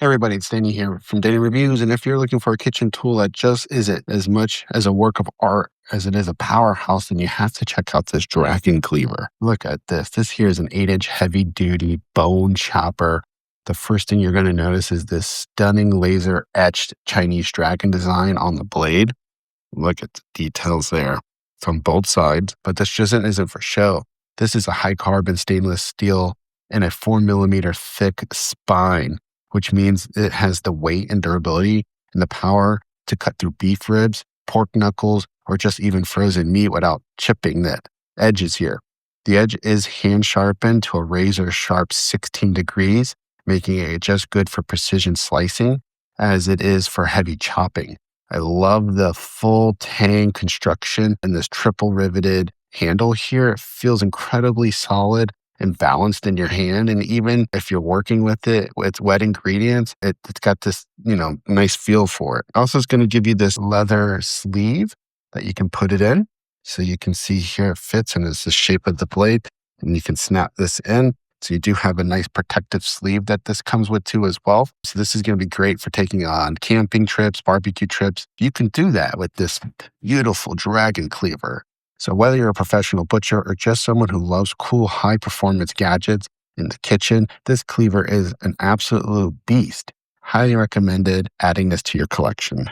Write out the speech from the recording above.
Everybody, it's Danny here from Daily Reviews. And if you're looking for a kitchen tool that just isn't as much as a work of art as it is a powerhouse, then you have to check out this Dragon Cleaver. Look at this. This here is an 8-inch heavy-duty bone chopper. The first thing you're going to notice is this stunning laser-etched Chinese dragon design on the blade. Look at the details there. It's on both sides, but this just isn't for show. This is a high-carbon stainless steel and a 4mm thick spine, which means it has the weight and durability and the power to cut through beef ribs, pork knuckles, or just even frozen meat without chipping the edges here. The edge is hand sharpened to a razor sharp 16 degrees, making it just good for precision slicing as it is for heavy chopping. I love the full tang construction and this triple riveted handle here. It feels incredibly solid and balanced in your hand. And even if you're working with it with wet ingredients, it's got this, nice feel for it. Also, it's going to give you this leather sleeve that you can put it in. So you can see here it fits and it's the shape of the blade, and you can snap this in. So you do have a nice protective sleeve that this comes with too as well. So this is going to be great for taking on camping trips, barbecue trips. You can do that with this beautiful Dragon Cleaver. So whether you're a professional butcher or just someone who loves cool high-performance gadgets in the kitchen, this cleaver is an absolute beast. Highly recommended adding this to your collection.